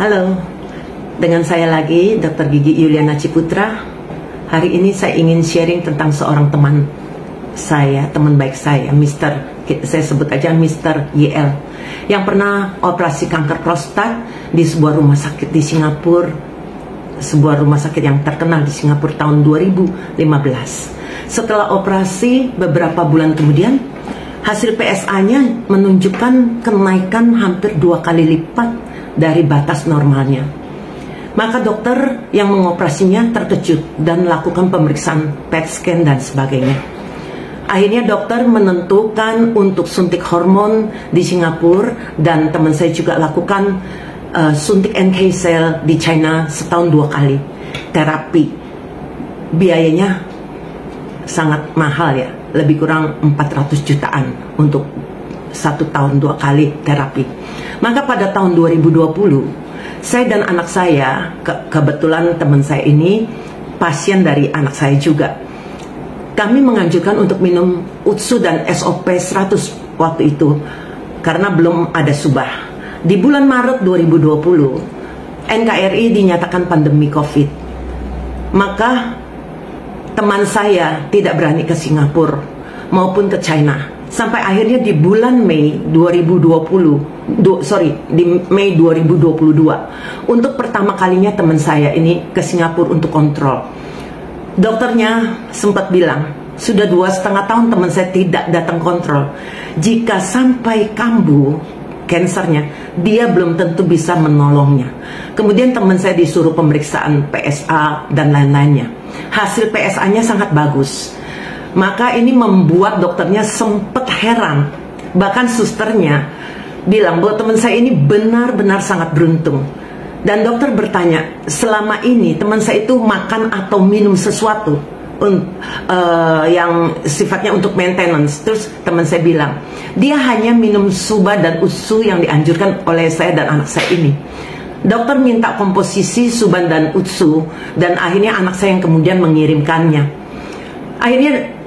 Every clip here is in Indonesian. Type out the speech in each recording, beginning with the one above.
Halo, dengan saya lagi Dr. Gigi Yuliana Ciputra. Hari ini saya ingin sharing tentang seorang teman saya, teman baik saya, saya sebut aja Mr. YL, yang pernah operasi kanker prostat di sebuah rumah sakit di Singapura, sebuah rumah sakit yang terkenal di Singapura tahun 2015. Setelah operasi beberapa bulan kemudian, hasil PSA-nya menunjukkan kenaikan hampir 2 kali lipat dari batas normalnya. Maka dokter yang mengoperasinya terkejut dan melakukan pemeriksaan PET scan dan sebagainya. Akhirnya dokter menentukan untuk suntik hormon di Singapura, dan teman saya juga lakukan suntik NK cell di China setahun 2 kali terapi. Biayanya sangat mahal ya, lebih kurang 400 jutaan untuk 1 tahun 2 kali terapi. Maka pada tahun 2020, saya dan anak saya, kebetulan teman saya ini pasien dari anak saya juga, kami menganjurkan untuk minum UTSU dan SOP 100 waktu itu, karena belum ada subah. Di bulan Maret 2020, NKRI dinyatakan pandemi COVID. Maka teman saya tidak berani ke Singapura maupun ke China. Sampai akhirnya di bulan Mei 2022, untuk pertama kalinya teman saya ini ke Singapura untuk kontrol. Dokternya sempat bilang, sudah 2,5 tahun teman saya tidak datang kontrol. Jika sampai kambuh kansernya, dia belum tentu bisa menolongnya. Kemudian teman saya disuruh pemeriksaan PSA dan lain-lainnya. Hasil PSA-nya sangat bagus. Maka ini membuat dokternya sempat heran. Bahkan susternya bilang bahwa teman saya ini benar-benar sangat beruntung. Dan dokter bertanya, selama ini teman saya itu makan atau minum sesuatu yang sifatnya untuk maintenance. Terus teman saya bilang, dia hanya minum SUBA dan UTSU yang dianjurkan oleh saya dan anak saya ini. Dokter minta komposisi SUBA dan UTSU, dan akhirnya anak saya yang kemudian mengirimkannya. Akhirnya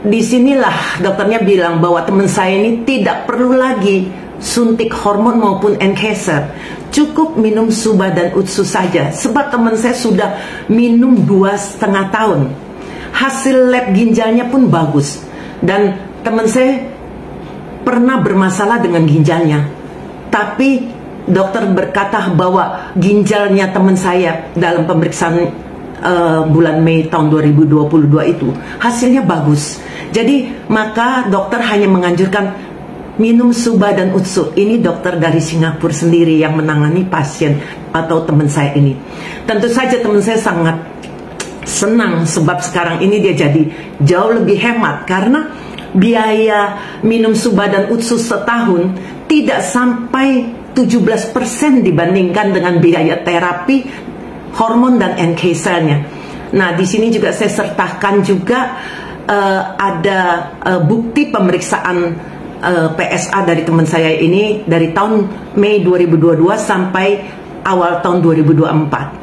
disinilah dokternya bilang bahwa teman saya ini tidak perlu lagi suntik hormon maupun NK-cell, cukup minum SUBA dan UTSU saja. Sebab teman saya sudah minum 2,5 tahun. Hasil lab ginjalnya pun bagus, dan teman saya pernah bermasalah dengan ginjalnya, tapi dokter berkata bahwa ginjalnya teman saya dalam pemeriksaan bulan Mei tahun 2022 itu hasilnya bagus. Jadi maka dokter hanya menganjurkan minum SUBA dan UTSU. Ini dokter dari Singapura sendiri yang menangani pasien atau teman saya ini. Tentu saja teman saya sangat senang, sebab sekarang ini dia jadi jauh lebih hemat, karena biaya minum SUBA dan UTSU setahun tidak sampai 17% dibandingkan dengan biaya terapi hormon dan NK cell-nya. Nah, di sini juga saya sertakan juga ada bukti pemeriksaan PSA dari teman saya ini dari tahun Mei 2022 sampai awal tahun 2024.